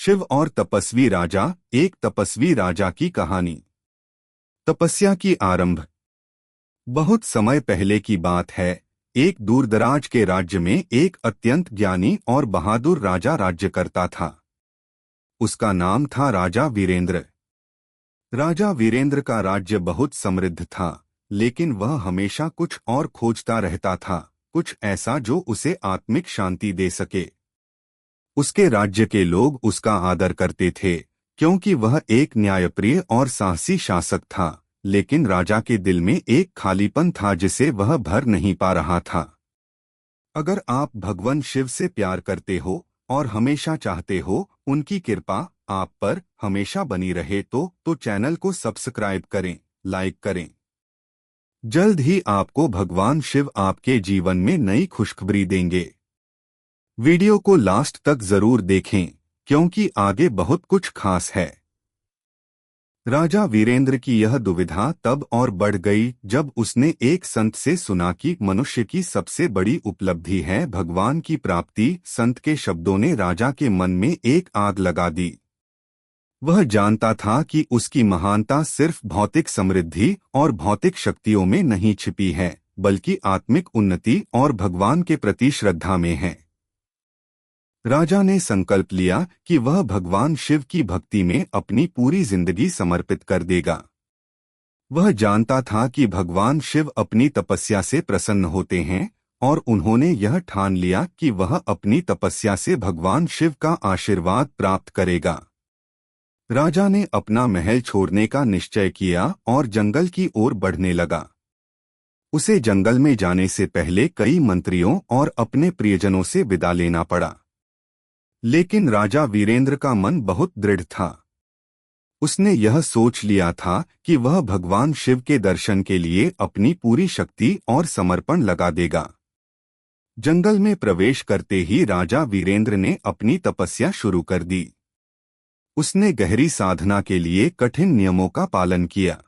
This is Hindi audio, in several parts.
शिव और तपस्वी राजा। एक तपस्वी राजा की कहानी। तपस्या की आरंभ। बहुत समय पहले की बात है। एक दूरदराज के राज्य में एक अत्यंत ज्ञानी और बहादुर राजा राज्य करता था। उसका नाम था राजा वीरेंद्र। राजा वीरेंद्र का राज्य बहुत समृद्ध था, लेकिन वह हमेशा कुछ और खोजता रहता था, कुछ ऐसा जो उसे आत्मिक शांति दे सके। उसके राज्य के लोग उसका आदर करते थे, क्योंकि वह एक न्यायप्रिय और साहसी शासक था। लेकिन राजा के दिल में एक खालीपन था जिसे वह भर नहीं पा रहा था। अगर आप भगवान शिव से प्यार करते हो और हमेशा चाहते हो उनकी कृपा आप पर हमेशा बनी रहे तो चैनल को सब्सक्राइब करें, लाइक करें। जल्द ही आपको भगवान शिव आपके जीवन में नई खुशखबरी देंगे। वीडियो को लास्ट तक जरूर देखें, क्योंकि आगे बहुत कुछ खास है। राजा वीरेंद्र की यह दुविधा तब और बढ़ गई जब उसने एक संत से सुना कि मनुष्य की सबसे बड़ी उपलब्धि है भगवान की प्राप्ति। संत के शब्दों ने राजा के मन में एक आग लगा दी। वह जानता था कि उसकी महानता सिर्फ भौतिक समृद्धि और भौतिक शक्तियों में नहीं छिपी है, बल्कि आत्मिक उन्नति और भगवान के प्रति श्रद्धा में है। राजा ने संकल्प लिया कि वह भगवान शिव की भक्ति में अपनी पूरी जिंदगी समर्पित कर देगा। वह जानता था कि भगवान शिव अपनी तपस्या से प्रसन्न होते हैं, और उन्होंने यह ठान लिया कि वह अपनी तपस्या से भगवान शिव का आशीर्वाद प्राप्त करेगा। राजा ने अपना महल छोड़ने का निश्चय किया और जंगल की ओर बढ़ने लगा। उसे जंगल में जाने से पहले कई मंत्रियों और अपने प्रियजनों से विदा लेना पड़ा। लेकिन राजा वीरेंद्र का मन बहुत दृढ़ था। उसने यह सोच लिया था कि वह भगवान शिव के दर्शन के लिए अपनी पूरी शक्ति और समर्पण लगा देगा। जंगल में प्रवेश करते ही राजा वीरेंद्र ने अपनी तपस्या शुरू कर दी। उसने गहरी साधना के लिए कठिन नियमों का पालन किया।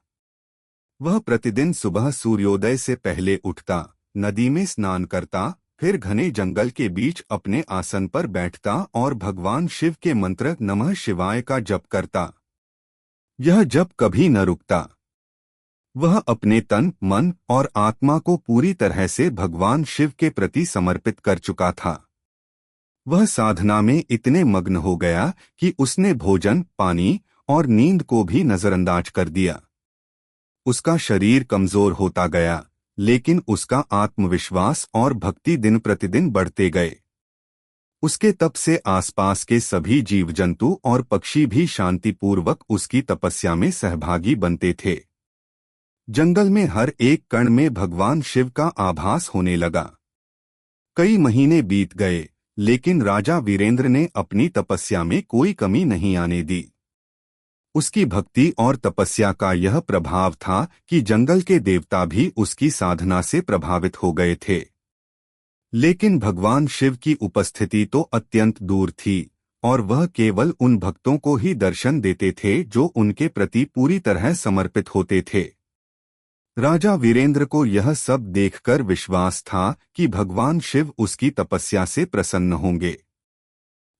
वह प्रतिदिन सुबह सूर्योदय से पहले उठता, नदी में स्नान करता, फिर घने जंगल के बीच अपने आसन पर बैठता और भगवान शिव के मंत्र नमः शिवाय का जप करता। यह जप कभी न रुकता। वह अपने तन, मन और आत्मा को पूरी तरह से भगवान शिव के प्रति समर्पित कर चुका था। वह साधना में इतने मग्न हो गया कि उसने भोजन, पानी और नींद को भी नजरअंदाज कर दिया। उसका शरीर कमजोर होता गया, लेकिन उसका आत्मविश्वास और भक्ति दिन प्रतिदिन बढ़ते गए। उसके तप से आसपास के सभी जीव जंतु और पक्षी भी शांतिपूर्वक उसकी तपस्या में सहभागी बनते थे। जंगल में हर एक कण में भगवान शिव का आभास होने लगा। कई महीने बीत गए, लेकिन राजा वीरेंद्र ने अपनी तपस्या में कोई कमी नहीं आने दी। उसकी भक्ति और तपस्या का यह प्रभाव था कि जंगल के देवता भी उसकी साधना से प्रभावित हो गए थे। लेकिन भगवान शिव की उपस्थिति तो अत्यंत दूर थी, और वह केवल उन भक्तों को ही दर्शन देते थे जो उनके प्रति पूरी तरह समर्पित होते थे। राजा वीरेंद्र को यह सब देखकर विश्वास था कि भगवान शिव उसकी तपस्या से प्रसन्न होंगे।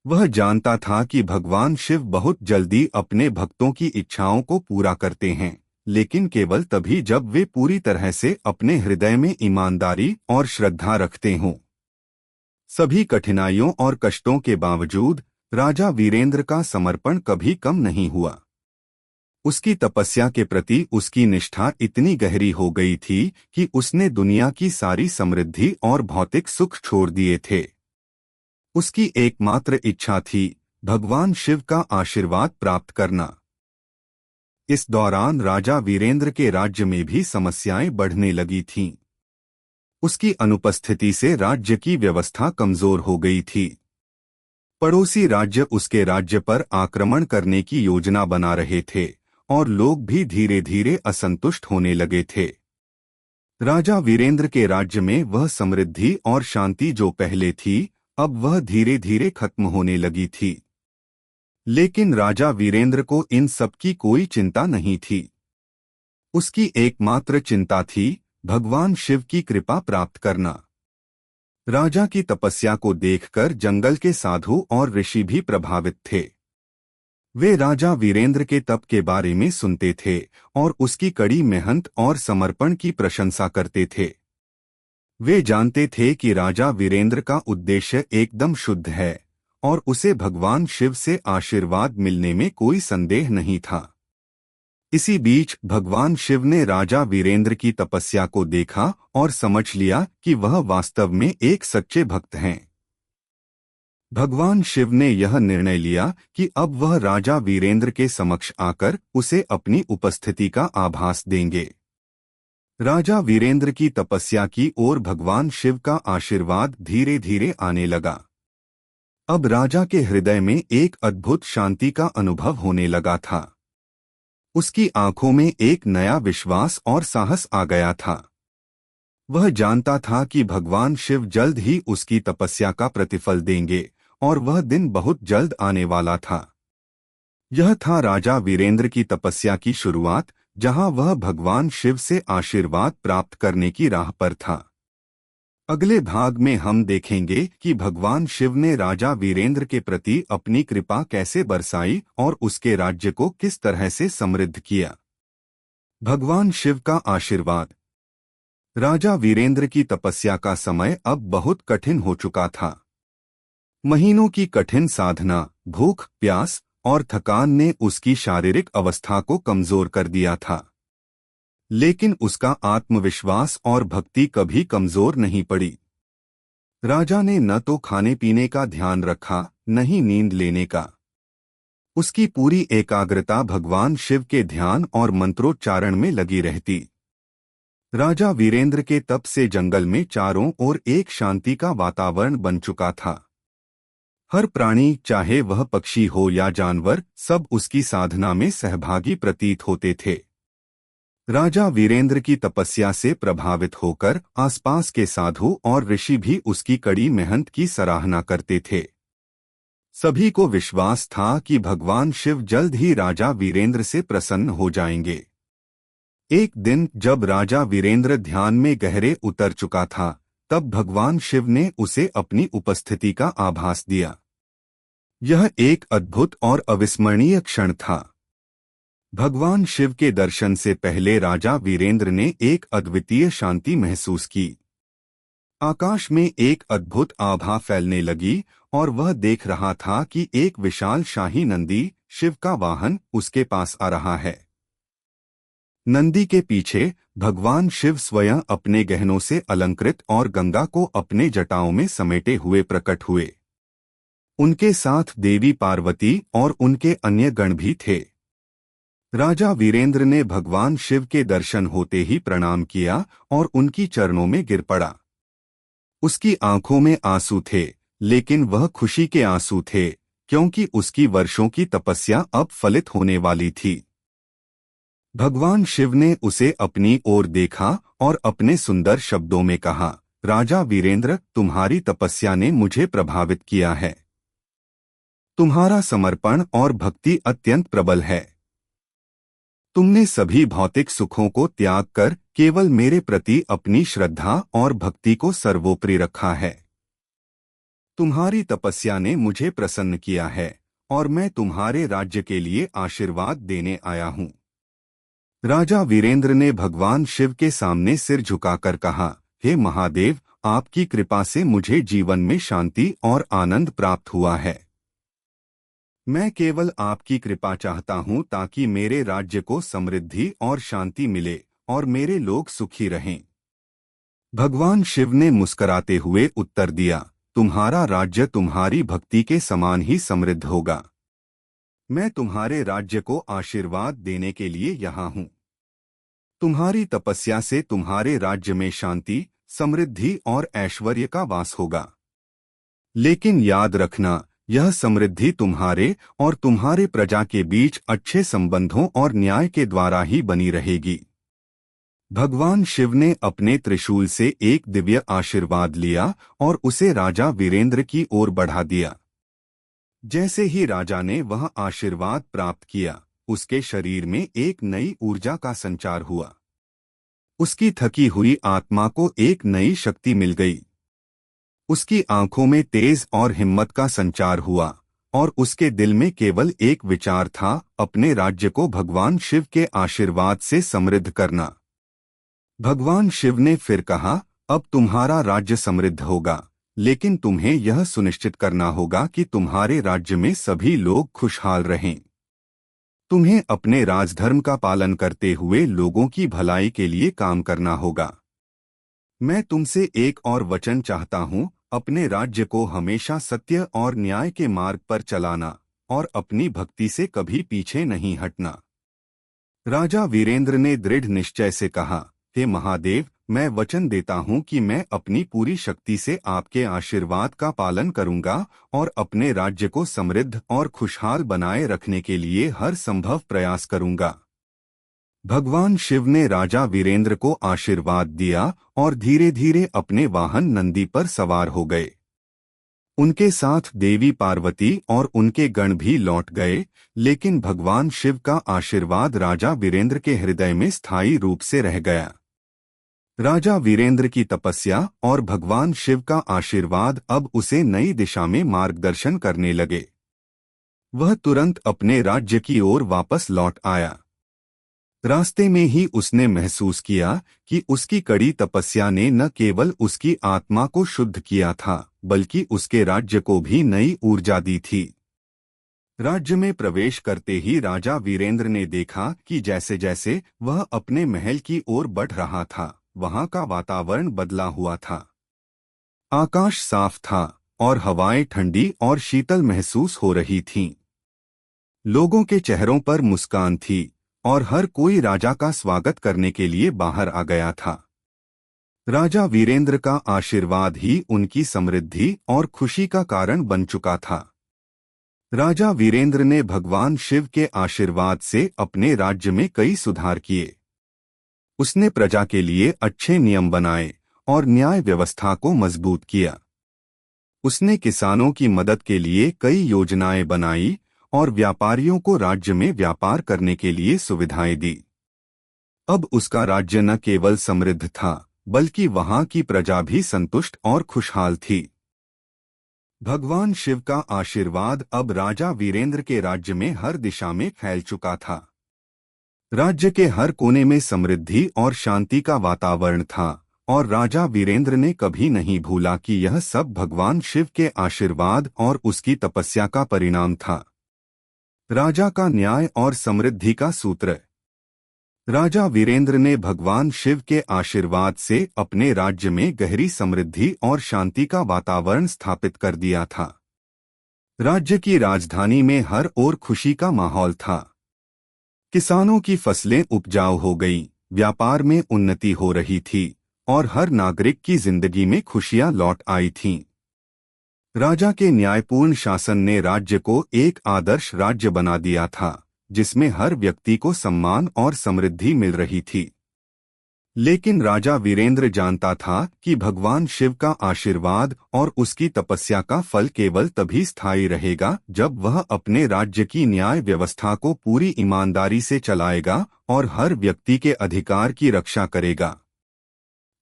वह जानता था कि भगवान शिव बहुत जल्दी अपने भक्तों की इच्छाओं को पूरा करते हैं, लेकिन केवल तभी जब वे पूरी तरह से अपने हृदय में ईमानदारी और श्रद्धा रखते हों। सभी कठिनाइयों और कष्टों के बावजूद राजा वीरेंद्र का समर्पण कभी कम नहीं हुआ। उसकी तपस्या के प्रति उसकी निष्ठा इतनी गहरी हो गई थी कि उसने दुनिया की सारी समृद्धि और भौतिक सुख छोड़ दिए थे। उसकी एकमात्र इच्छा थी भगवान शिव का आशीर्वाद प्राप्त करना। इस दौरान राजा वीरेंद्र के राज्य में भी समस्याएं बढ़ने लगी थीं। उसकी अनुपस्थिति से राज्य की व्यवस्था कमजोर हो गई थी। पड़ोसी राज्य उसके राज्य पर आक्रमण करने की योजना बना रहे थे, और लोग भी धीरे धीरे असंतुष्ट होने लगे थे। राजा वीरेंद्र के राज्य में वह समृद्धि और शांति जो पहले थी, अब वह धीरे धीरे खत्म होने लगी थी। लेकिन राजा वीरेंद्र को इन सब की कोई चिंता नहीं थी। उसकी एकमात्र चिंता थी भगवान शिव की कृपा प्राप्त करना। राजा की तपस्या को देखकर जंगल के साधु और ऋषि भी प्रभावित थे। वे राजा वीरेंद्र के तप के बारे में सुनते थे और उसकी कड़ी मेहनत और समर्पण की प्रशंसा करते थे। वे जानते थे कि राजा वीरेंद्र का उद्देश्य एकदम शुद्ध है और उसे भगवान शिव से आशीर्वाद मिलने में कोई संदेह नहीं था। इसी बीच भगवान शिव ने राजा वीरेंद्र की तपस्या को देखा और समझ लिया कि वह वास्तव में एक सच्चे भक्त हैं। भगवान शिव ने यह निर्णय लिया कि अब वह राजा वीरेंद्र के समक्ष आकर उसे अपनी उपस्थिति का आभास देंगे। राजा वीरेंद्र की तपस्या की ओर भगवान शिव का आशीर्वाद धीरे धीरे आने लगा। अब राजा के हृदय में एक अद्भुत शांति का अनुभव होने लगा था। उसकी आंखों में एक नया विश्वास और साहस आ गया था। वह जानता था कि भगवान शिव जल्द ही उसकी तपस्या का प्रतिफल देंगे और वह दिन बहुत जल्द आने वाला था। यह था राजा वीरेंद्र की तपस्या की शुरुआत, जहां वह भगवान शिव से आशीर्वाद प्राप्त करने की राह पर था। अगले भाग में हम देखेंगे कि भगवान शिव ने राजा वीरेंद्र के प्रति अपनी कृपा कैसे बरसाई और उसके राज्य को किस तरह से समृद्ध किया। भगवान शिव का आशीर्वाद। राजा वीरेंद्र की तपस्या का समय अब बहुत कठिन हो चुका था। महीनों की कठिन साधना, भूख, प्यास और थकान ने उसकी शारीरिक अवस्था को कमजोर कर दिया था, लेकिन उसका आत्मविश्वास और भक्ति कभी कमजोर नहीं पड़ी। राजा ने न तो खाने पीने का ध्यान रखा, न ही नींद लेने का। उसकी पूरी एकाग्रता भगवान शिव के ध्यान और मंत्रोच्चारण में लगी रहती। राजा वीरेंद्र के तप से जंगल में चारों ओर एक शांति का वातावरण बन चुका था। हर प्राणी, चाहे वह पक्षी हो या जानवर, सब उसकी साधना में सहभागी प्रतीत होते थे। राजा वीरेंद्र की तपस्या से प्रभावित होकर आसपास के साधु और ऋषि भी उसकी कड़ी मेहनत की सराहना करते थे। सभी को विश्वास था कि भगवान शिव जल्द ही राजा वीरेंद्र से प्रसन्न हो जाएंगे। एक दिन जब राजा वीरेंद्र ध्यान में गहरे उतर चुका था, तब भगवान शिव ने उसे अपनी उपस्थिति का आभास दिया। यह एक अद्भुत और अविस्मरणीय क्षण था। भगवान शिव के दर्शन से पहले राजा वीरेंद्र ने एक अद्वितीय शांति महसूस की। आकाश में एक अद्भुत आभा फैलने लगी और वह देख रहा था कि एक विशाल शाही नंदी, शिव का वाहन, उसके पास आ रहा है। नंदी के पीछे भगवान शिव स्वयं अपने गहनों से अलंकृत और गंगा को अपने जटाओं में समेटे हुए प्रकट हुए। उनके साथ देवी पार्वती और उनके अन्य गण भी थे। राजा वीरेंद्र ने भगवान शिव के दर्शन होते ही प्रणाम किया और उनकी चरणों में गिर पड़ा। उसकी आंखों में आंसू थे, लेकिन वह खुशी के आंसू थे, क्योंकि उसकी वर्षों की तपस्या अब फलित होने वाली थी। भगवान शिव ने उसे अपनी ओर देखा और अपने सुंदर शब्दों में कहा, राजा वीरेंद्र, तुम्हारी तपस्या ने मुझे प्रभावित किया है। तुम्हारा समर्पण और भक्ति अत्यंत प्रबल है। तुमने सभी भौतिक सुखों को त्याग कर केवल मेरे प्रति अपनी श्रद्धा और भक्ति को सर्वोपरि रखा है। तुम्हारी तपस्या ने मुझे प्रसन्न किया है और मैं तुम्हारे राज्य के लिए आशीर्वाद देने आया हूँ। राजा वीरेंद्र ने भगवान शिव के सामने सिर झुकाकर कहा, हे महादेव, आपकी कृपा से मुझे जीवन में शांति और आनंद प्राप्त हुआ है। मैं केवल आपकी कृपा चाहता हूं ताकि मेरे राज्य को समृद्धि और शांति मिले और मेरे लोग सुखी रहें। भगवान शिव ने मुस्कुराते हुए उत्तर दिया, तुम्हारा राज्य तुम्हारी भक्ति के समान ही समृद्ध होगा। मैं तुम्हारे राज्य को आशीर्वाद देने के लिए यहाँ हूँ। तुम्हारी तपस्या से तुम्हारे राज्य में शांति, समृद्धि और ऐश्वर्य का वास होगा। लेकिन याद रखना, यह समृद्धि तुम्हारे और तुम्हारे प्रजा के बीच अच्छे संबंधों और न्याय के द्वारा ही बनी रहेगी। भगवान शिव ने अपने त्रिशूल से एक दिव्य आशीर्वाद लिया और उसे राजा वीरेंद्र की ओर बढ़ा दिया। जैसे ही राजा ने वह आशीर्वाद प्राप्त किया, उसके शरीर में एक नई ऊर्जा का संचार हुआ। उसकी थकी हुई आत्मा को एक नई शक्ति मिल गई। उसकी आंखों में तेज और हिम्मत का संचार हुआ और उसके दिल में केवल एक विचार था, अपने राज्य को भगवान शिव के आशीर्वाद से समृद्ध करना। भगवान शिव ने फिर कहा, अब तुम्हारा राज्य समृद्ध होगा, लेकिन तुम्हें यह सुनिश्चित करना होगा कि तुम्हारे राज्य में सभी लोग खुशहाल रहें। तुम्हें अपने राजधर्म का पालन करते हुए लोगों की भलाई के लिए काम करना होगा। मैं तुमसे एक और वचन चाहता हूँ, अपने राज्य को हमेशा सत्य और न्याय के मार्ग पर चलाना और अपनी भक्ति से कभी पीछे नहीं हटना। राजा वीरेंद्र ने दृढ़ निश्चय से कहा, हे महादेव, मैं वचन देता हूँ कि मैं अपनी पूरी शक्ति से आपके आशीर्वाद का पालन करूंगा और अपने राज्य को समृद्ध और खुशहाल बनाए रखने के लिए हर संभव प्रयास करूंगा। भगवान शिव ने राजा वीरेंद्र को आशीर्वाद दिया और धीरे धीरे अपने वाहन नंदी पर सवार हो गए। उनके साथ देवी पार्वती और उनके गण भी लौट गए, लेकिन भगवान शिव का आशीर्वाद राजा वीरेंद्र के हृदय में स्थायी रूप से रह गया। राजा वीरेंद्र की तपस्या और भगवान शिव का आशीर्वाद अब उसे नई दिशा में मार्गदर्शन करने लगे। वह तुरंत अपने राज्य की ओर वापस लौट आया। रास्ते में ही उसने महसूस किया कि उसकी कड़ी तपस्या ने न केवल उसकी आत्मा को शुद्ध किया था, बल्कि उसके राज्य को भी नई ऊर्जा दी थी। राज्य में प्रवेश करते ही राजा वीरेंद्र ने देखा कि जैसे जैसे वह अपने महल की ओर बढ़ रहा था, वहां का वातावरण बदला हुआ था। आकाश साफ था और हवाएं ठंडी और शीतल महसूस हो रही थीं। लोगों के चेहरों पर मुस्कान थी और हर कोई राजा का स्वागत करने के लिए बाहर आ गया था। राजा वीरेंद्र का आशीर्वाद ही उनकी समृद्धि और खुशी का कारण बन चुका था। राजा वीरेंद्र ने भगवान शिव के आशीर्वाद से अपने राज्य में कई सुधार किए। उसने प्रजा के लिए अच्छे नियम बनाए और न्याय व्यवस्था को मजबूत किया। उसने किसानों की मदद के लिए कई योजनाएं बनाई और व्यापारियों को राज्य में व्यापार करने के लिए सुविधाएं दी। अब उसका राज्य न केवल समृद्ध था, बल्कि वहां की प्रजा भी संतुष्ट और खुशहाल थी। भगवान शिव का आशीर्वाद अब राजा वीरेंद्र के राज्य में हर दिशा में फैल चुका था। राज्य के हर कोने में समृद्धि और शांति का वातावरण था और राजा वीरेंद्र ने कभी नहीं भूला कि यह सब भगवान शिव के आशीर्वाद और उसकी तपस्या का परिणाम था। राजा का न्याय और समृद्धि का सूत्र। राजा वीरेंद्र ने भगवान शिव के आशीर्वाद से अपने राज्य में गहरी समृद्धि और शांति का वातावरण स्थापित कर दिया था। राज्य की राजधानी में हर ओर खुशी का माहौल था। किसानों की फसलें उपजाऊ हो गईं, व्यापार में उन्नति हो रही थी और हर नागरिक की जिंदगी में खुशियां लौट आई थीं। राजा के न्यायपूर्ण शासन ने राज्य को एक आदर्श राज्य बना दिया था, जिसमें हर व्यक्ति को सम्मान और समृद्धि मिल रही थी। लेकिन राजा वीरेंद्र जानता था कि भगवान शिव का आशीर्वाद और उसकी तपस्या का फल केवल तभी स्थायी रहेगा जब वह अपने राज्य की न्याय व्यवस्था को पूरी ईमानदारी से चलाएगा और हर व्यक्ति के अधिकार की रक्षा करेगा।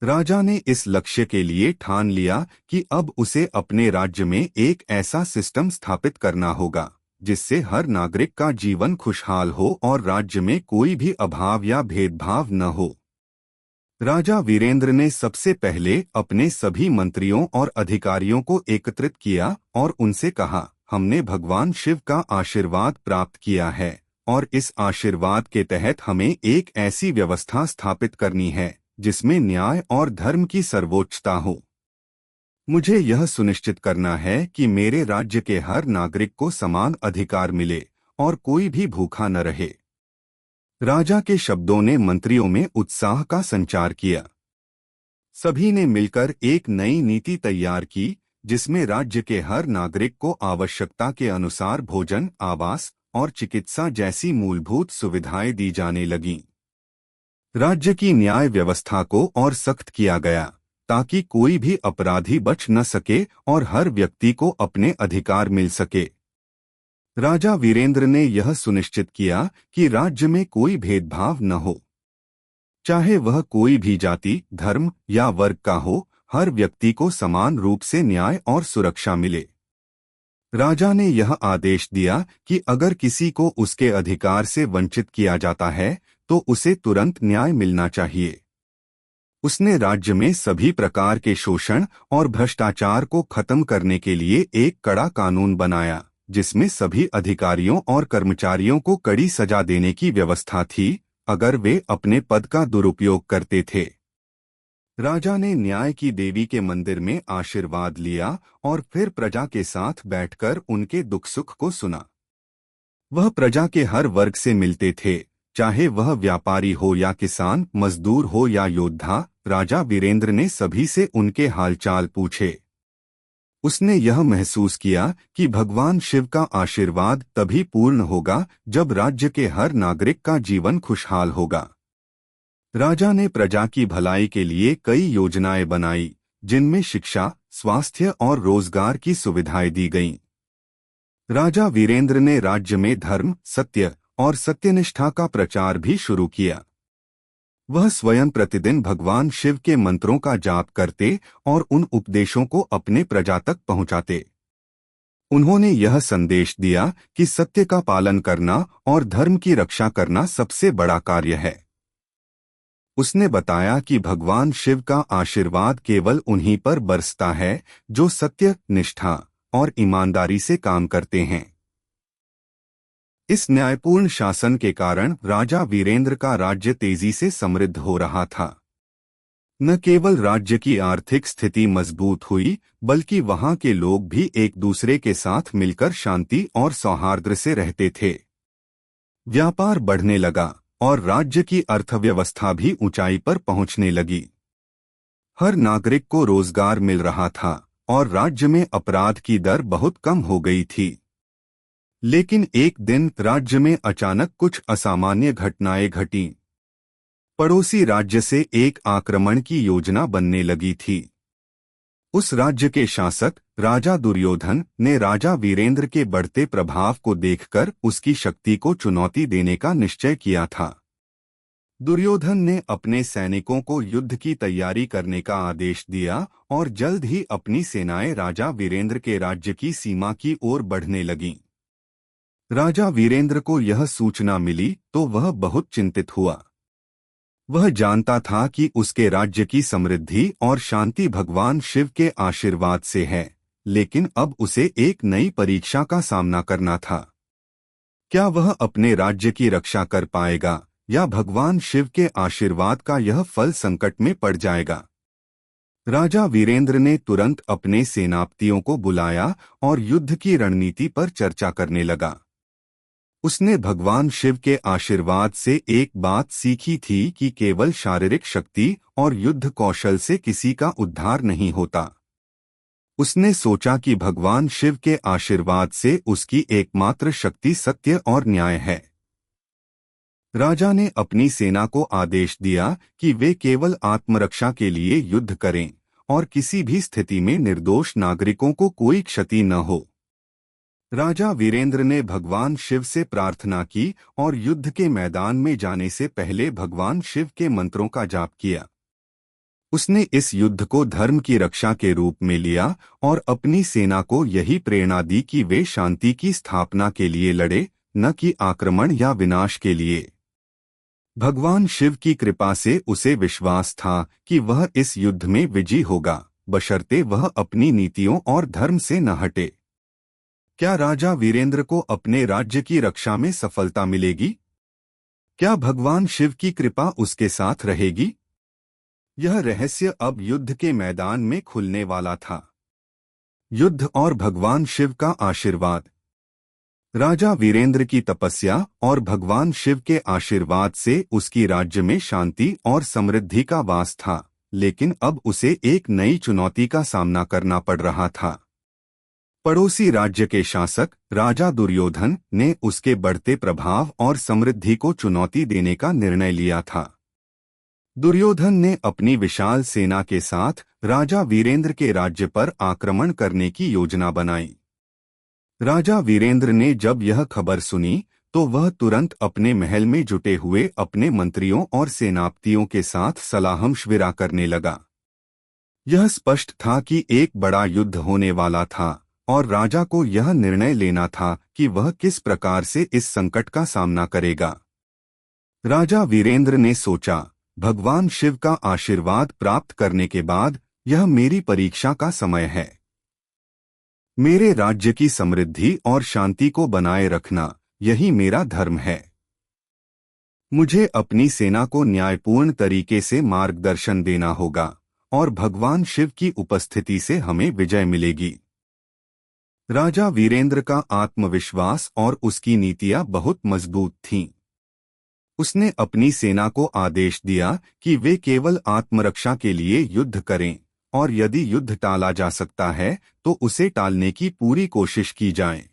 राजा ने इस लक्ष्य के लिए ठान लिया कि अब उसे अपने राज्य में एक ऐसा सिस्टम स्थापित करना होगा जिससे हर नागरिक का जीवन खुशहाल हो और राज्य में कोई भी अभाव या भेदभाव न हो। राजा वीरेंद्र ने सबसे पहले अपने सभी मंत्रियों और अधिकारियों को एकत्रित किया और उनसे कहा, हमने भगवान शिव का आशीर्वाद प्राप्त किया है और इस आशीर्वाद के तहत हमें एक ऐसी व्यवस्था स्थापित करनी है जिसमें न्याय और धर्म की सर्वोच्चता हो। मुझे यह सुनिश्चित करना है कि मेरे राज्य के हर नागरिक को समान अधिकार मिले और कोई भी भूखा न रहे। राजा के शब्दों ने मंत्रियों में उत्साह का संचार किया। सभी ने मिलकर एक नई नीति तैयार की जिसमें राज्य के हर नागरिक को आवश्यकता के अनुसार भोजन, आवास और चिकित्सा जैसी मूलभूत सुविधाएं दी जाने लगीं। राज्य की न्याय व्यवस्था को और सख्त किया गया ताकि कोई भी अपराधी बच न सके और हर व्यक्ति को अपने अधिकार मिल सके। राजा वीरेंद्र ने यह सुनिश्चित किया कि राज्य में कोई भेदभाव न हो, चाहे वह कोई भी जाति, धर्म या वर्ग का हो, हर व्यक्ति को समान रूप से न्याय और सुरक्षा मिले। राजा ने यह आदेश दिया कि अगर किसी को उसके अधिकार से वंचित किया जाता है तो उसे तुरंत न्याय मिलना चाहिए। उसने राज्य में सभी प्रकार के शोषण और भ्रष्टाचार को खत्म करने के लिए एक कड़ा कानून बनाया, जिसमें सभी अधिकारियों और कर्मचारियों को कड़ी सजा देने की व्यवस्था थी अगर वे अपने पद का दुरुपयोग करते थे। राजा ने न्याय की देवी के मंदिर में आशीर्वाद लिया और फिर प्रजा के साथ बैठकर उनके दुख सुख को सुना। वह प्रजा के हर वर्ग से मिलते थे, चाहे वह व्यापारी हो या किसान, मजदूर हो या योद्धा। राजा वीरेंद्र ने सभी से उनके हालचाल पूछे। उसने यह महसूस किया कि भगवान शिव का आशीर्वाद तभी पूर्ण होगा जब राज्य के हर नागरिक का जीवन खुशहाल होगा। राजा ने प्रजा की भलाई के लिए कई योजनाएं बनाई, जिनमें शिक्षा, स्वास्थ्य और रोजगार की सुविधाएं दी गईं। राजा वीरेंद्र ने राज्य में धर्म, सत्य और सत्यनिष्ठा का प्रचार भी शुरू किया। वह स्वयं प्रतिदिन भगवान शिव के मंत्रों का जाप करते और उन उपदेशों को अपने प्रजा तक पहुंचाते। उन्होंने यह संदेश दिया कि सत्य का पालन करना और धर्म की रक्षा करना सबसे बड़ा कार्य है। उसने बताया कि भगवान शिव का आशीर्वाद केवल उन्हीं पर बरसता है जो सत्य, निष्ठा और ईमानदारी से काम करते हैं। इस न्यायपूर्ण शासन के कारण राजा वीरेंद्र का राज्य तेजी से समृद्ध हो रहा था। न केवल राज्य की आर्थिक स्थिति मजबूत हुई, बल्कि वहां के लोग भी एक दूसरे के साथ मिलकर शांति और सौहार्द से रहते थे। व्यापार बढ़ने लगा और राज्य की अर्थव्यवस्था भी ऊंचाई पर पहुंचने लगी। हर नागरिक को रोजगार मिल रहा था और राज्य में अपराध की दर बहुत कम हो गई थी। लेकिन एक दिन राज्य में अचानक कुछ असामान्य घटनाएं घटीं। पड़ोसी राज्य से एक आक्रमण की योजना बनने लगी थी। उस राज्य के शासक राजा दुर्योधन ने राजा वीरेंद्र के बढ़ते प्रभाव को देखकर उसकी शक्ति को चुनौती देने का निश्चय किया था। दुर्योधन ने अपने सैनिकों को युद्ध की तैयारी करने का आदेश दिया और जल्द ही अपनी सेनाएं राजा वीरेंद्र के राज्य की सीमा की ओर बढ़ने लगीं। राजा वीरेंद्र को यह सूचना मिली तो वह बहुत चिंतित हुआ। वह जानता था कि उसके राज्य की समृद्धि और शांति भगवान शिव के आशीर्वाद से है, लेकिन अब उसे एक नई परीक्षा का सामना करना था। क्या वह अपने राज्य की रक्षा कर पाएगा या भगवान शिव के आशीर्वाद का यह फल संकट में पड़ जाएगा? राजा वीरेंद्र ने तुरंत अपने सेनापतियों को बुलाया और युद्ध की रणनीति पर चर्चा करने लगा। उसने भगवान शिव के आशीर्वाद से एक बात सीखी थी कि केवल शारीरिक शक्ति और युद्ध कौशल से किसी का उद्धार नहीं होता। उसने सोचा कि भगवान शिव के आशीर्वाद से उसकी एकमात्र शक्ति सत्य और न्याय है। राजा ने अपनी सेना को आदेश दिया कि वे केवल आत्मरक्षा के लिए युद्ध करें और किसी भी स्थिति में निर्दोष नागरिकों को कोई क्षति न हो। राजा वीरेंद्र ने भगवान शिव से प्रार्थना की और युद्ध के मैदान में जाने से पहले भगवान शिव के मंत्रों का जाप किया। उसने इस युद्ध को धर्म की रक्षा के रूप में लिया और अपनी सेना को यही प्रेरणा दी कि वे शांति की स्थापना के लिए लड़े, न कि आक्रमण या विनाश के लिए। भगवान शिव की कृपा से उसे विश्वास था कि वह इस युद्ध में विजयी होगा, बशर्ते वह अपनी नीतियों और धर्म से न हटे। क्या राजा वीरेंद्र को अपने राज्य की रक्षा में सफलता मिलेगी? क्या भगवान शिव की कृपा उसके साथ रहेगी? यह रहस्य अब युद्ध के मैदान में खुलने वाला था। युद्ध और भगवान शिव का आशीर्वाद। राजा वीरेंद्र की तपस्या और भगवान शिव के आशीर्वाद से उसकी राज्य में शांति और समृद्धि का वास था, लेकिन अब उसे एक नई चुनौती का सामना करना पड़ रहा था। पड़ोसी राज्य के शासक राजा दुर्योधन ने उसके बढ़ते प्रभाव और समृद्धि को चुनौती देने का निर्णय लिया था। दुर्योधन ने अपनी विशाल सेना के साथ राजा वीरेंद्र के राज्य पर आक्रमण करने की योजना बनाई। राजा वीरेंद्र ने जब यह खबर सुनी तो वह तुरंत अपने महल में जुटे हुए अपने मंत्रियों और सेनापतियों के साथ सलाह-मशविरा करने लगा। यह स्पष्ट था कि एक बड़ा युद्ध होने वाला था और राजा को यह निर्णय लेना था कि वह किस प्रकार से इस संकट का सामना करेगा। राजा वीरेंद्र ने सोचा, भगवान शिव का आशीर्वाद प्राप्त करने के बाद यह मेरी परीक्षा का समय है। मेरे राज्य की समृद्धि और शांति को बनाए रखना यही मेरा धर्म है। मुझे अपनी सेना को न्यायपूर्ण तरीके से मार्गदर्शन देना होगा और भगवान शिव की उपस्थिति से हमें विजय मिलेगी। राजा वीरेंद्र का आत्मविश्वास और उसकी नीतियां बहुत मजबूत थीं। उसने अपनी सेना को आदेश दिया कि वे केवल आत्मरक्षा के लिए युद्ध करें और यदि युद्ध टाला जा सकता है तो उसे टालने की पूरी कोशिश की जाए।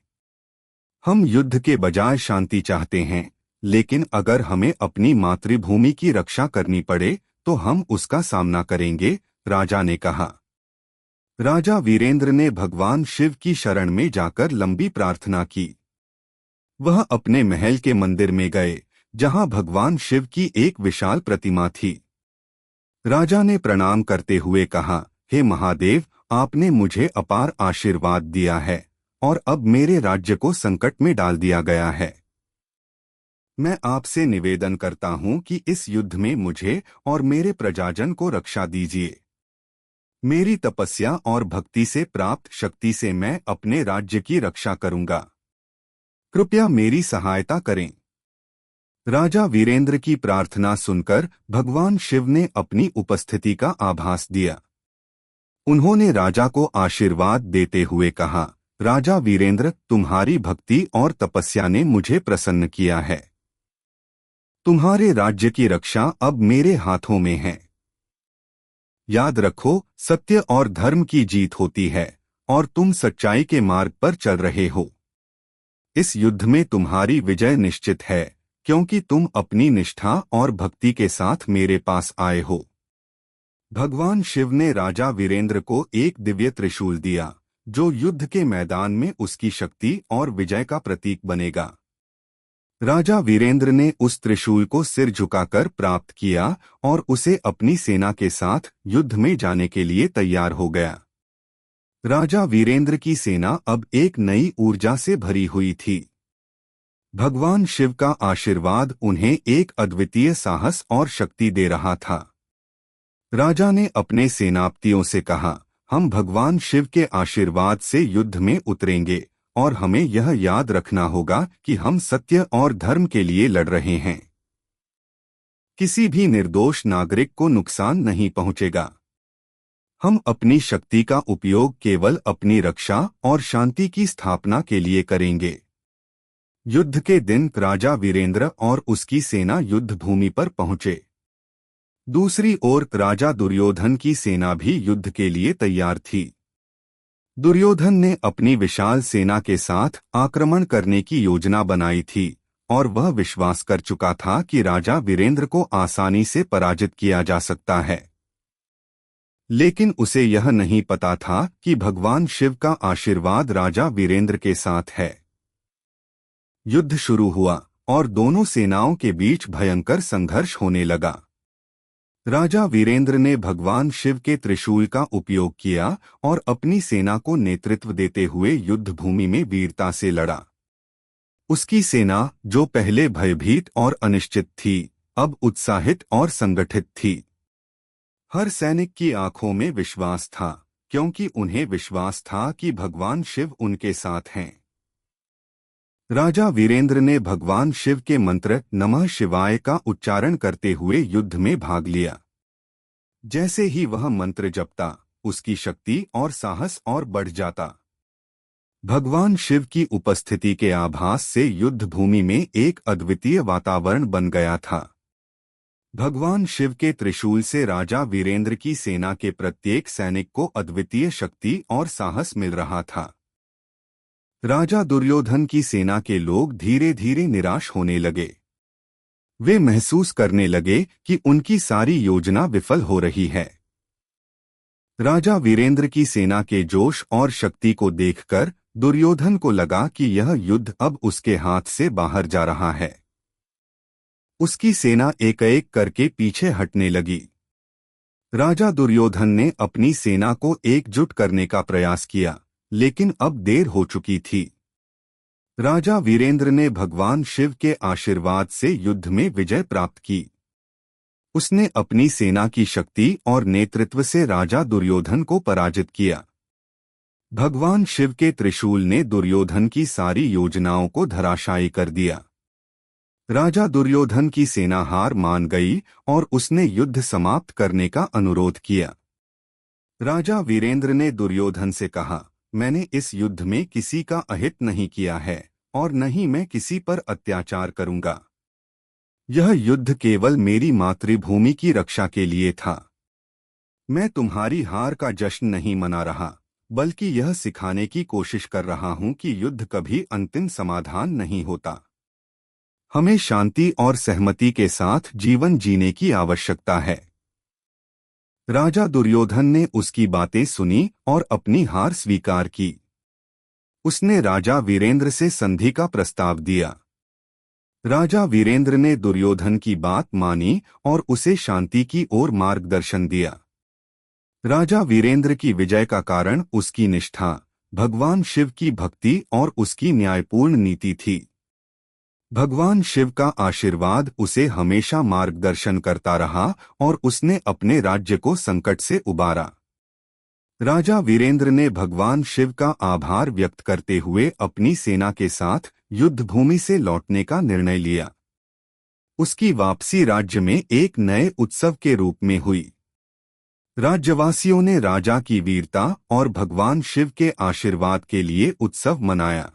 हम युद्ध के बजाय शांति चाहते हैं, लेकिन अगर हमें अपनी मातृभूमि की रक्षा करनी पड़े तो हम उसका सामना करेंगे, राजा ने कहा। राजा वीरेंद्र ने भगवान शिव की शरण में जाकर लंबी प्रार्थना की। वह अपने महल के मंदिर में गए, जहां भगवान शिव की एक विशाल प्रतिमा थी। राजा ने प्रणाम करते हुए कहा, हे महादेव, आपने मुझे अपार आशीर्वाद दिया है और अब मेरे राज्य को संकट में डाल दिया गया है। मैं आपसे निवेदन करता हूं कि इस युद्ध में मुझे और मेरे प्रजाजन को रक्षा दीजिए। मेरी तपस्या और भक्ति से प्राप्त शक्ति से मैं अपने राज्य की रक्षा करूंगा। कृपया मेरी सहायता करें। राजा वीरेंद्र की प्रार्थना सुनकर भगवान शिव ने अपनी उपस्थिति का आभास दिया। उन्होंने राजा को आशीर्वाद देते हुए कहा, राजा वीरेंद्र, तुम्हारी भक्ति और तपस्या ने मुझे प्रसन्न किया है। तुम्हारे राज्य की रक्षा अब मेरे हाथों में है। याद रखो, सत्य और धर्म की जीत होती है और तुम सच्चाई के मार्ग पर चल रहे हो। इस युद्ध में तुम्हारी विजय निश्चित है, क्योंकि तुम अपनी निष्ठा और भक्ति के साथ मेरे पास आए हो। भगवान शिव ने राजा वीरेंद्र को एक दिव्य त्रिशूल दिया, जो युद्ध के मैदान में उसकी शक्ति और विजय का प्रतीक बनेगा। राजा वीरेंद्र ने उस त्रिशूल को सिर झुकाकर प्राप्त किया और उसे अपनी सेना के साथ युद्ध में जाने के लिए तैयार हो गया। राजा वीरेंद्र की सेना अब एक नई ऊर्जा से भरी हुई थी। भगवान शिव का आशीर्वाद उन्हें एक अद्वितीय साहस और शक्ति दे रहा था। राजा ने अपने सेनापतियों से कहा, हम भगवान शिव के आशीर्वाद से युद्ध में उतरेंगे और हमें यह याद रखना होगा कि हम सत्य और धर्म के लिए लड़ रहे हैं। किसी भी निर्दोष नागरिक को नुकसान नहीं पहुंचेगा। हम अपनी शक्ति का उपयोग केवल अपनी रक्षा और शांति की स्थापना के लिए करेंगे। युद्ध के दिन राजा वीरेंद्र और उसकी सेना युद्ध भूमि पर पहुंचे। दूसरी ओर राजा दुर्योधन की सेना भी युद्ध के लिए तैयार थी। दुर्योधन ने अपनी विशाल सेना के साथ आक्रमण करने की योजना बनाई थी और वह विश्वास कर चुका था कि राजा वीरेंद्र को आसानी से पराजित किया जा सकता है। लेकिन उसे यह नहीं पता था कि भगवान शिव का आशीर्वाद राजा वीरेंद्र के साथ है। युद्ध शुरू हुआ और दोनों सेनाओं के बीच भयंकर संघर्ष होने लगा। राजा वीरेंद्र ने भगवान शिव के त्रिशूल का उपयोग किया और अपनी सेना को नेतृत्व देते हुए युद्ध भूमि में वीरता से लड़ा। उसकी सेना, जो पहले भयभीत और अनिश्चित थी, अब उत्साहित और संगठित थी। हर सैनिक की आंखों में विश्वास था, क्योंकि उन्हें विश्वास था कि भगवान शिव उनके साथ हैं। राजा वीरेंद्र ने भगवान शिव के मंत्र नमः शिवाय का उच्चारण करते हुए युद्ध में भाग लिया। जैसे ही वह मंत्र जपता, उसकी शक्ति और साहस और बढ़ जाता। भगवान शिव की उपस्थिति के आभास से युद्ध भूमि में एक अद्वितीय वातावरण बन गया था। भगवान शिव के त्रिशूल से राजा वीरेंद्र की सेना के प्रत्येक सैनिक को अद्वितीय शक्ति और साहस मिल रहा था। राजा दुर्योधन की सेना के लोग धीरे धीरे निराश होने लगे। वे महसूस करने लगे कि उनकी सारी योजना विफल हो रही है। राजा वीरेंद्र की सेना के जोश और शक्ति को देखकर दुर्योधन को लगा कि यह युद्ध अब उसके हाथ से बाहर जा रहा है। उसकी सेना एक एक करके पीछे हटने लगी। राजा दुर्योधन ने अपनी सेना को एकजुट करने का प्रयास किया, लेकिन अब देर हो चुकी थी। राजा वीरेंद्र ने भगवान शिव के आशीर्वाद से युद्ध में विजय प्राप्त की। उसने अपनी सेना की शक्ति और नेतृत्व से राजा दुर्योधन को पराजित किया। भगवान शिव के त्रिशूल ने दुर्योधन की सारी योजनाओं को धराशायी कर दिया। राजा दुर्योधन की सेना हार मान गई और उसने युद्ध समाप्त करने का अनुरोध किया। राजा वीरेंद्र ने दुर्योधन से कहा, मैंने इस युद्ध में किसी का अहित नहीं किया है और न ही मैं किसी पर अत्याचार करूंगा। यह युद्ध केवल मेरी मातृभूमि की रक्षा के लिए था। मैं तुम्हारी हार का जश्न नहीं मना रहा, बल्कि यह सिखाने की कोशिश कर रहा हूं कि युद्ध कभी अंतिम समाधान नहीं होता। हमें शांति और सहमति के साथ जीवन जीने की आवश्यकता है। राजा दुर्योधन ने उसकी बातें सुनी और अपनी हार स्वीकार की। उसने राजा वीरेंद्र से संधि का प्रस्ताव दिया। राजा वीरेंद्र ने दुर्योधन की बात मानी और उसे शांति की ओर मार्गदर्शन दिया। राजा वीरेंद्र की विजय का कारण उसकी निष्ठा, भगवान शिव की भक्ति और उसकी न्यायपूर्ण नीति थी। भगवान शिव का आशीर्वाद उसे हमेशा मार्गदर्शन करता रहा और उसने अपने राज्य को संकट से उबारा। राजा वीरेंद्र ने भगवान शिव का आभार व्यक्त करते हुए अपनी सेना के साथ युद्ध भूमि से लौटने का निर्णय लिया। उसकी वापसी राज्य में एक नए उत्सव के रूप में हुई। राज्यवासियों ने राजा की वीरता और भगवान शिव के आशीर्वाद के लिए उत्सव मनाया।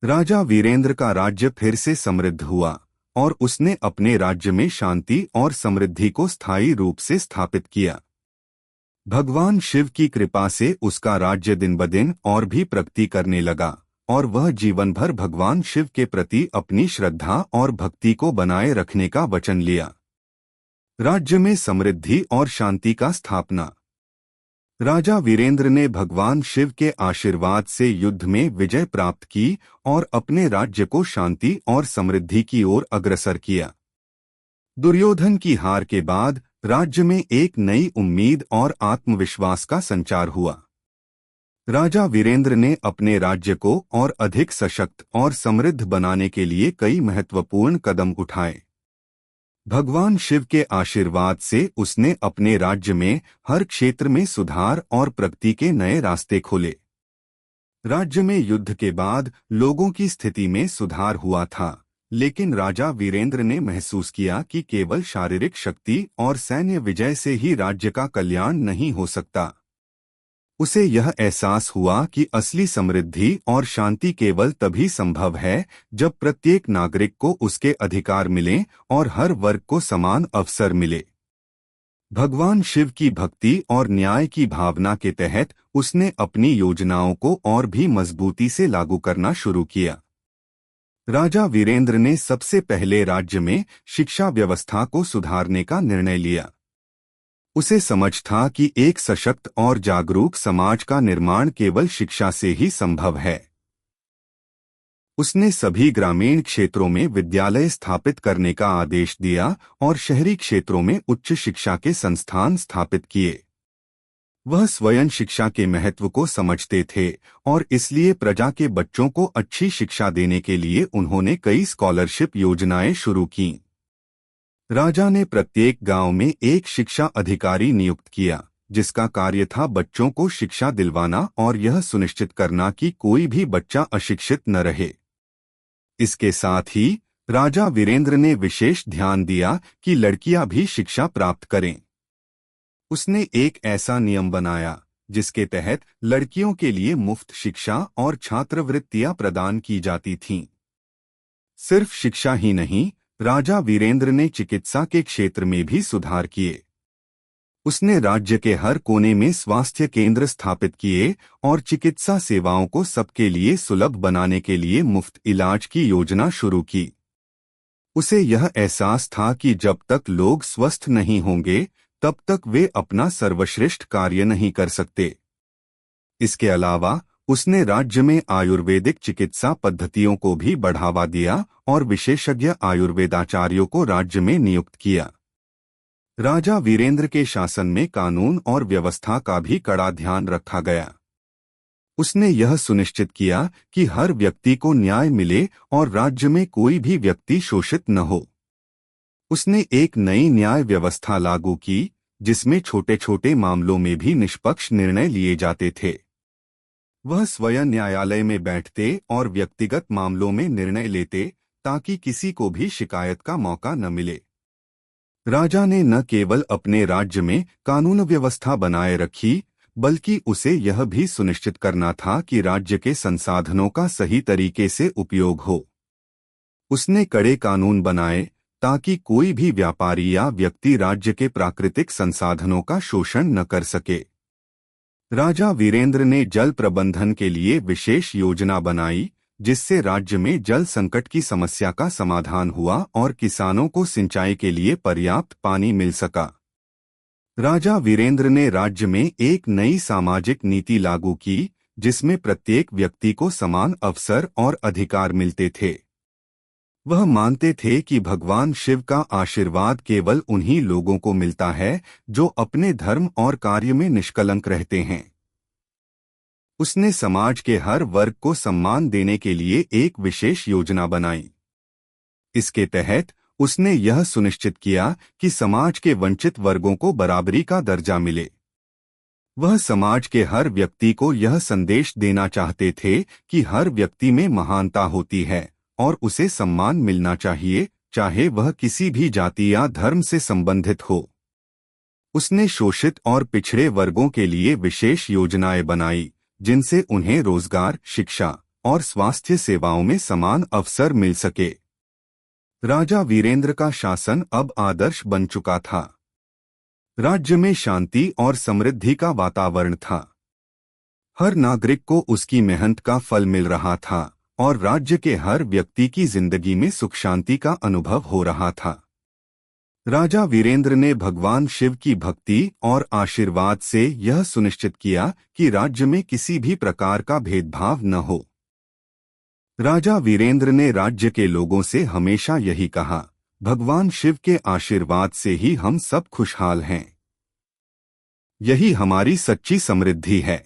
राजा वीरेंद्र का राज्य फिर से समृद्ध हुआ और उसने अपने राज्य में शांति और समृद्धि को स्थायी रूप से स्थापित किया। भगवान शिव की कृपा से उसका राज्य दिन ब दिन और भी प्रगति करने लगा और वह जीवन भर भगवान शिव के प्रति अपनी श्रद्धा और भक्ति को बनाए रखने का वचन लिया। राज्य में समृद्धि और शांति का स्थापना। राजा वीरेंद्र ने भगवान शिव के आशीर्वाद से युद्ध में विजय प्राप्त की और अपने राज्य को शांति और समृद्धि की ओर अग्रसर किया। दुर्योधन की हार के बाद राज्य में एक नई उम्मीद और आत्मविश्वास का संचार हुआ। राजा वीरेंद्र ने अपने राज्य को और अधिक सशक्त और समृद्ध बनाने के लिए कई महत्वपूर्ण कदम उठाए। भगवान शिव के आशीर्वाद से उसने अपने राज्य में हर क्षेत्र में सुधार और प्रगति के नए रास्ते खोले। राज्य में युद्ध के बाद लोगों की स्थिति में सुधार हुआ था, लेकिन राजा वीरेंद्र ने महसूस किया कि केवल शारीरिक शक्ति और सैन्य विजय से ही राज्य का कल्याण नहीं हो सकता। उसे यह एहसास हुआ कि असली समृद्धि और शांति केवल तभी संभव है जब प्रत्येक नागरिक को उसके अधिकार मिलें और हर वर्ग को समान अवसर मिले। भगवान शिव की भक्ति और न्याय की भावना के तहत उसने अपनी योजनाओं को और भी मजबूती से लागू करना शुरू किया। राजा वीरेंद्र ने सबसे पहले राज्य में शिक्षा व्यवस्था को सुधारने का निर्णय लिया। उसे समझ था कि एक सशक्त और जागरूक समाज का निर्माण केवल शिक्षा से ही संभव है। उसने सभी ग्रामीण क्षेत्रों में विद्यालय स्थापित करने का आदेश दिया और शहरी क्षेत्रों में उच्च शिक्षा के संस्थान स्थापित किए। वह स्वयं शिक्षा के महत्व को समझते थे और इसलिए प्रजा के बच्चों को अच्छी शिक्षा देने के लिए उन्होंने कई स्कॉलरशिप योजनाएं शुरू कीं। राजा ने प्रत्येक गांव में एक शिक्षा अधिकारी नियुक्त किया, जिसका कार्य था बच्चों को शिक्षा दिलवाना और यह सुनिश्चित करना कि कोई भी बच्चा अशिक्षित न रहे। इसके साथ ही राजा वीरेंद्र ने विशेष ध्यान दिया कि लड़कियां भी शिक्षा प्राप्त करें। उसने एक ऐसा नियम बनाया जिसके तहत लड़कियों के लिए मुफ्त शिक्षा और छात्रवृत्तियां प्रदान की जाती थीं। सिर्फ शिक्षा ही नहीं, राजा वीरेंद्र ने चिकित्सा के क्षेत्र में भी सुधार किए। उसने राज्य के हर कोने में स्वास्थ्य केंद्र स्थापित किए और चिकित्सा सेवाओं को सबके लिए सुलभ बनाने के लिए मुफ्त इलाज की योजना शुरू की। उसे यह एहसास था कि जब तक लोग स्वस्थ नहीं होंगे, तब तक वे अपना सर्वश्रेष्ठ कार्य नहीं कर सकते। इसके अलावा उसने राज्य में आयुर्वेदिक चिकित्सा पद्धतियों को भी बढ़ावा दिया और विशेषज्ञ आयुर्वेदाचार्यों को राज्य में नियुक्त किया। राजा वीरेंद्र के शासन में कानून और व्यवस्था का भी कड़ा ध्यान रखा गया। उसने यह सुनिश्चित किया कि हर व्यक्ति को न्याय मिले और राज्य में कोई भी व्यक्ति शोषित न हो। उसने एक नई न्याय व्यवस्था लागू की जिसमें छोटे छोटे मामलों में भी निष्पक्ष निर्णय लिए जाते थे। वह स्वयं न्यायालय में बैठते और व्यक्तिगत मामलों में निर्णय लेते ताकि किसी को भी शिकायत का मौका न मिले। राजा ने न केवल अपने राज्य में कानून व्यवस्था बनाए रखी बल्कि उसे यह भी सुनिश्चित करना था कि राज्य के संसाधनों का सही तरीके से उपयोग हो। उसने कड़े कानून बनाए ताकि कोई भी व्यापारी या व्यक्ति राज्य के प्राकृतिक संसाधनों का शोषण न कर सके। राजा वीरेंद्र ने जल प्रबंधन के लिए विशेष योजना बनाई जिससे राज्य में जल संकट की समस्या का समाधान हुआ और किसानों को सिंचाई के लिए पर्याप्त पानी मिल सका। राजा वीरेंद्र ने राज्य में एक नई सामाजिक नीति लागू की जिसमें प्रत्येक व्यक्ति को समान अवसर और अधिकार मिलते थे। वह मानते थे कि भगवान शिव का आशीर्वाद केवल उन्हीं लोगों को मिलता है जो अपने धर्म और कार्य में निष्कलंक रहते हैं। उसने समाज के हर वर्ग को सम्मान देने के लिए एक विशेष योजना बनाई। इसके तहत उसने यह सुनिश्चित किया कि समाज के वंचित वर्गों को बराबरी का दर्जा मिले। वह समाज के हर व्यक्ति को यह संदेश देना चाहते थे कि हर व्यक्ति में महानता होती है और उसे सम्मान मिलना चाहिए, चाहे वह किसी भी जाति या धर्म से संबंधित हो। उसने शोषित और पिछड़े वर्गों के लिए विशेष योजनाएं बनाई जिनसे उन्हें रोजगार, शिक्षा और स्वास्थ्य सेवाओं में समान अवसर मिल सके। राजा वीरेंद्र का शासन अब आदर्श बन चुका था। राज्य में शांति और समृद्धि का वातावरण था। हर नागरिक को उसकी मेहनत का फल मिल रहा था और राज्य के हर व्यक्ति की जिंदगी में सुख शांति का अनुभव हो रहा था। राजा वीरेंद्र ने भगवान शिव की भक्ति और आशीर्वाद से यह सुनिश्चित किया कि राज्य में किसी भी प्रकार का भेदभाव न हो। राजा वीरेंद्र ने राज्य के लोगों से हमेशा यही कहा, भगवान शिव के आशीर्वाद से ही हम सब खुशहाल हैं। यही हमारी सच्ची समृद्धि है।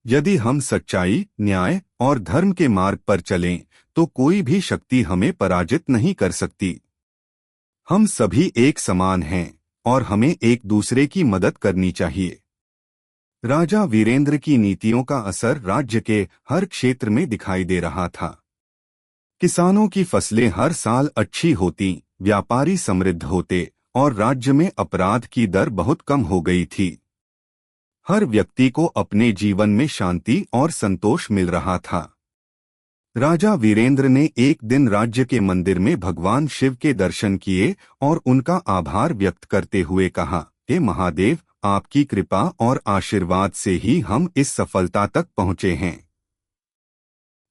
यदि हम सच्चाई, न्याय और धर्म के मार्ग पर चलें तो कोई भी शक्ति हमें पराजित नहीं कर सकती। हम सभी एक समान हैं और हमें एक दूसरे की मदद करनी चाहिए। राजा वीरेंद्र की नीतियों का असर राज्य के हर क्षेत्र में दिखाई दे रहा था। किसानों की फसलें हर साल अच्छी होती, व्यापारी समृद्ध होते और राज्य में अपराध की दर बहुत कम हो गई थी। हर व्यक्ति को अपने जीवन में शांति और संतोष मिल रहा था। राजा वीरेंद्र ने एक दिन राज्य के मंदिर में भगवान शिव के दर्शन किए और उनका आभार व्यक्त करते हुए कहा, हे महादेव, आपकी कृपा और आशीर्वाद से ही हम इस सफलता तक पहुँचे हैं।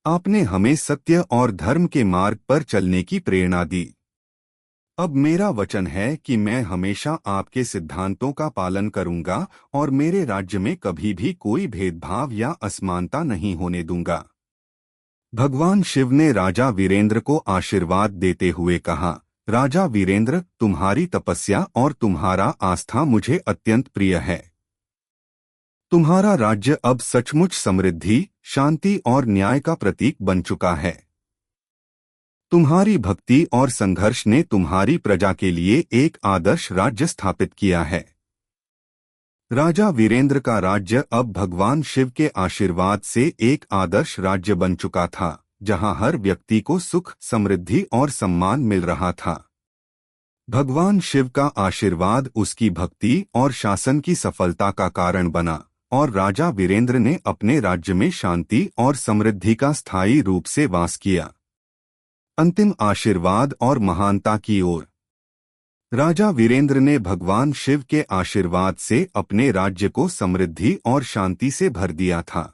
आपने हमें सत्य और धर्म के मार्ग पर चलने की प्रेरणा दी। अब मेरा वचन है कि मैं हमेशा आपके सिद्धांतों का पालन करूंगा और मेरे राज्य में कभी भी कोई भेदभाव या असमानता नहीं होने दूंगा। भगवान शिव ने राजा वीरेंद्र को आशीर्वाद देते हुए कहा, राजा वीरेंद्र, तुम्हारी तपस्या और तुम्हारा आस्था मुझे अत्यंत प्रिय है। तुम्हारा राज्य अब सचमुच समृद्धि, शांति और न्याय का प्रतीक बन चुका है। तुम्हारी भक्ति और संघर्ष ने तुम्हारी प्रजा के लिए एक आदर्श राज्य स्थापित किया है। राजा वीरेंद्र का राज्य अब भगवान शिव के आशीर्वाद से एक आदर्श राज्य बन चुका था, जहां हर व्यक्ति को सुख, समृद्धि और सम्मान मिल रहा था। भगवान शिव का आशीर्वाद उसकी भक्ति और शासन की सफलता का कारण बना और राजा वीरेंद्र ने अपने राज्य में शांति और समृद्धि का स्थायी रूप से वास किया। अंतिम आशीर्वाद और महानता की ओर। राजा वीरेंद्र ने भगवान शिव के आशीर्वाद से अपने राज्य को समृद्धि और शांति से भर दिया था।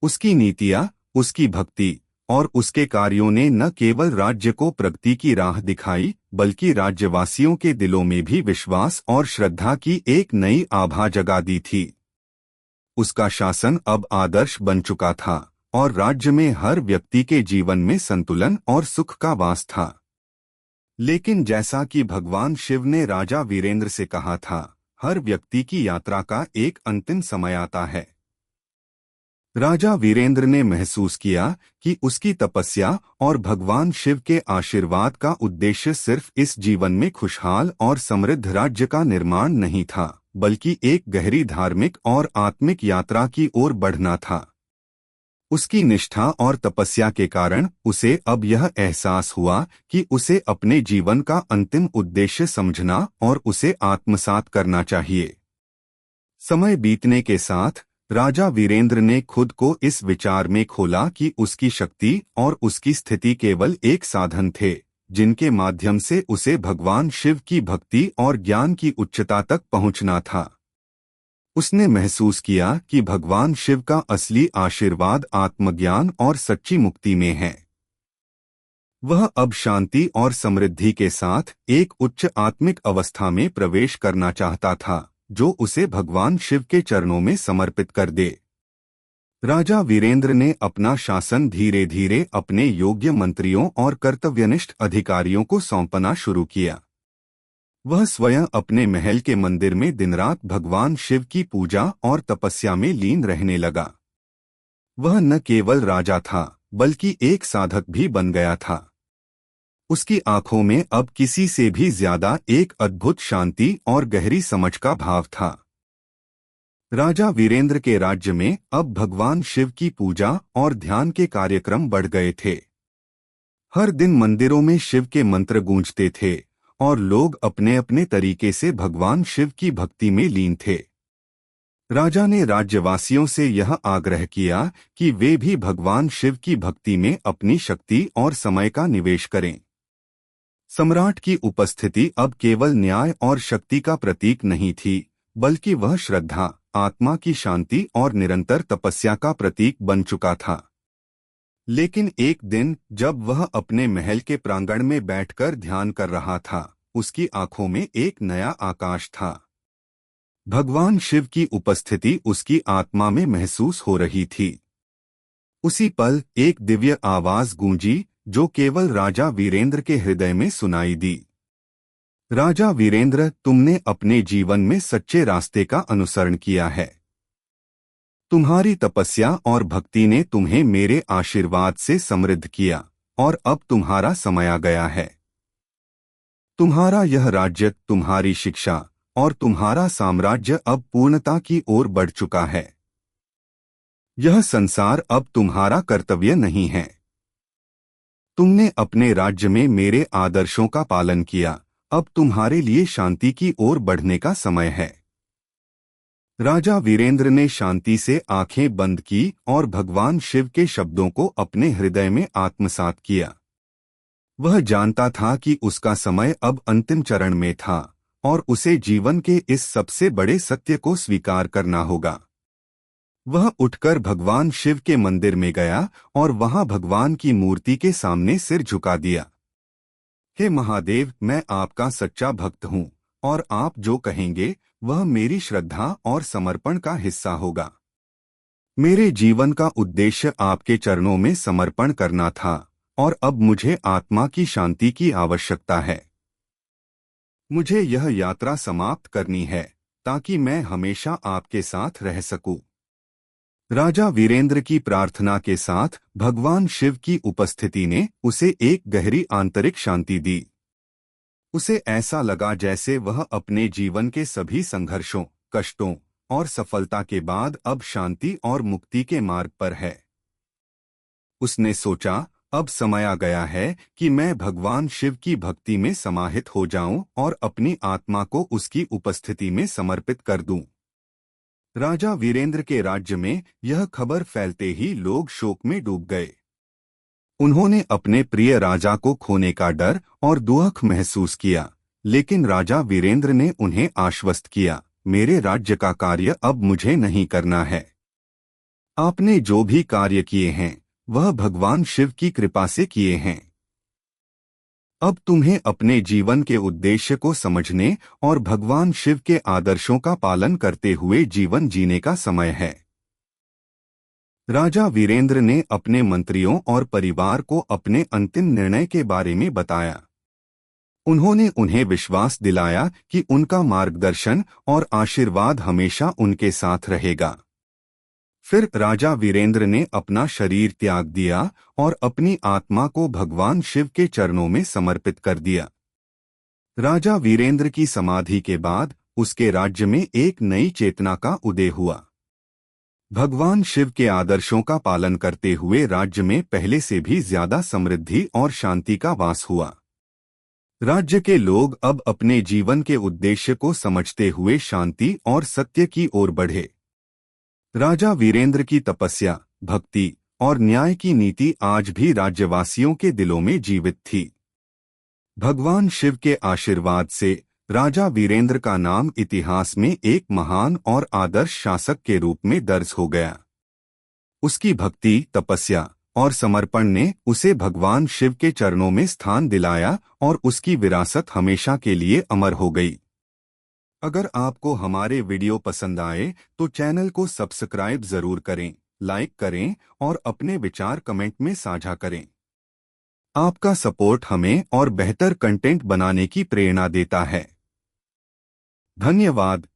उसकी नीतियां, उसकी भक्ति और उसके कार्यों ने न केवल राज्य को प्रगति की राह दिखाई, बल्कि राज्यवासियों के दिलों में भी विश्वास और श्रद्धा की एक नई आभा जगा दी थी। उसका शासन अब आदर्श बन चुका था और राज्य में हर व्यक्ति के जीवन में संतुलन और सुख का वास था। लेकिन जैसा कि भगवान शिव ने राजा वीरेंद्र से कहा था, हर व्यक्ति की यात्रा का एक अंतिम समय आता है। राजा वीरेंद्र ने महसूस किया कि उसकी तपस्या और भगवान शिव के आशीर्वाद का उद्देश्य सिर्फ इस जीवन में खुशहाल और समृद्ध राज्य का निर्माण नहीं था, बल्कि एक गहरी धार्मिक और आत्मिक यात्रा की ओर बढ़ना था। उसकी निष्ठा और तपस्या के कारण उसे अब यह एहसास हुआ कि उसे अपने जीवन का अंतिम उद्देश्य समझना और उसे आत्मसात करना चाहिए। समय बीतने के साथ राजा वीरेंद्र ने खुद को इस विचार में खोला कि उसकी शक्ति और उसकी स्थिति केवल एक साधन थे, जिनके माध्यम से उसे भगवान शिव की भक्ति और ज्ञान की उच्चता तक पहुंचना था। उसने महसूस किया कि भगवान शिव का असली आशीर्वाद आत्मज्ञान और सच्ची मुक्ति में है। वह अब शांति और समृद्धि के साथ एक उच्च आत्मिक अवस्था में प्रवेश करना चाहता था, जो उसे भगवान शिव के चरणों में समर्पित कर दे। राजा वीरेंद्र ने अपना शासन धीरे धीरे अपने योग्य मंत्रियों और कर्तव्यनिष्ठ अधिकारियों को सौंपना शुरू किया। वह स्वयं अपने महल के मंदिर में दिन-रात भगवान शिव की पूजा और तपस्या में लीन रहने लगा। वह न केवल राजा था, बल्कि एक साधक भी बन गया था। उसकी आंखों में अब किसी से भी ज्यादा एक अद्भुत शांति और गहरी समझ का भाव था। राजा वीरेंद्र के राज्य में अब भगवान शिव की पूजा और ध्यान के कार्यक्रम बढ़ गए थे। हर दिन मंदिरों में शिव के मंत्र गूंजते थे और लोग अपने अपने तरीके से भगवान शिव की भक्ति में लीन थे। राजा ने राज्यवासियों से यह आग्रह किया कि वे भी भगवान शिव की भक्ति में अपनी शक्ति और समय का निवेश करें। सम्राट की उपस्थिति अब केवल न्याय और शक्ति का प्रतीक नहीं थी, बल्कि वह श्रद्धा, आत्मा की शांति और निरंतर तपस्या का प्रतीक बन चुका था। लेकिन एक दिन जब वह अपने महल के प्रांगण में बैठकर ध्यान कर रहा था, उसकी आंखों में एक नया आकाश था। भगवान शिव की उपस्थिति उसकी आत्मा में महसूस हो रही थी। उसी पल एक दिव्य आवाज गूंजी, जो केवल राजा वीरेंद्र के हृदय में सुनाई दी। राजा वीरेंद्र, तुमने अपने जीवन में सच्चे रास्ते का अनुसरण किया है। तुम्हारी तपस्या और भक्ति ने तुम्हें मेरे आशीर्वाद से समृद्ध किया, और अब तुम्हारा समय आ गया है। तुम्हारा यह राज्य, तुम्हारी शिक्षा और तुम्हारा साम्राज्य अब पूर्णता की ओर बढ़ चुका है। यह संसार अब तुम्हारा कर्तव्य नहीं है। तुमने अपने राज्य में मेरे आदर्शों का पालन किया, अब तुम्हारे लिए शांति की ओर बढ़ने का समय है। राजा वीरेंद्र ने शांति से आंखें बंद की और भगवान शिव के शब्दों को अपने हृदय में आत्मसात किया। वह जानता था कि उसका समय अब अंतिम चरण में था और उसे जीवन के इस सबसे बड़े सत्य को स्वीकार करना होगा। वह उठकर भगवान शिव के मंदिर में गया और वहां भगवान की मूर्ति के सामने सिर झुका दिया। हे महादेव, मैं आपका सच्चा भक्त हूँ और आप जो कहेंगे वह मेरी श्रद्धा और समर्पण का हिस्सा होगा। मेरे जीवन का उद्देश्य आपके चरणों में समर्पण करना था और अब मुझे आत्मा की शांति की आवश्यकता है। मुझे यह यात्रा समाप्त करनी है ताकि मैं हमेशा आपके साथ रह सकूं। राजा वीरेंद्र की प्रार्थना के साथ भगवान शिव की उपस्थिति ने उसे एक गहरी आंतरिक शांति दी। उसे ऐसा लगा जैसे वह अपने जीवन के सभी संघर्षों, कष्टों और सफलता के बाद अब शांति और मुक्ति के मार्ग पर है। उसने सोचा, अब समय आ गया है कि मैं भगवान शिव की भक्ति में समाहित हो जाऊं और अपनी आत्मा को उसकी उपस्थिति में समर्पित कर दूं। राजा वीरेंद्र के राज्य में यह खबर फैलते ही लोग शोक में डूब गए। उन्होंने अपने प्रिय राजा को खोने का डर और दुख महसूस किया, लेकिन राजा वीरेंद्र ने उन्हें आश्वस्त किया, मेरे राज्य का कार्य अब मुझे नहीं करना है। आपने जो भी कार्य किए हैं वह भगवान शिव की कृपा से किए हैं। अब तुम्हें अपने जीवन के उद्देश्य को समझने और भगवान शिव के आदर्शों का पालन करते हुए जीवन जीने का समय है। राजा वीरेंद्र ने अपने मंत्रियों और परिवार को अपने अंतिम निर्णय के बारे में बताया। उन्होंने उन्हें विश्वास दिलाया कि उनका मार्गदर्शन और आशीर्वाद हमेशा उनके साथ रहेगा। फिर राजा वीरेंद्र ने अपना शरीर त्याग दिया और अपनी आत्मा को भगवान शिव के चरणों में समर्पित कर दिया। राजा वीरेंद्र की समाधि के बाद उसके राज्य में एक नई चेतना का उदय हुआ। भगवान शिव के आदर्शों का पालन करते हुए राज्य में पहले से भी ज्यादा समृद्धि और शांति का वास हुआ। राज्य के लोग अब अपने जीवन के उद्देश्य को समझते हुए शांति और सत्य की ओर बढ़े। राजा वीरेंद्र की तपस्या, भक्ति और न्याय की नीति आज भी राज्यवासियों के दिलों में जीवित थी। भगवान शिव के आशीर्वाद से राजा वीरेंद्र का नाम इतिहास में एक महान और आदर्श शासक के रूप में दर्ज हो गया। उसकी भक्ति, तपस्या और समर्पण ने उसे भगवान शिव के चरणों में स्थान दिलाया और उसकी विरासत हमेशा के लिए अमर हो गई। अगर आपको हमारे वीडियो पसंद आए तो चैनल को सब्सक्राइब जरूर करें, लाइक करें और अपने विचार कमेंट में साझा करें। आपका सपोर्ट हमें और बेहतर कंटेंट बनाने की प्रेरणा देता है। धन्यवाद।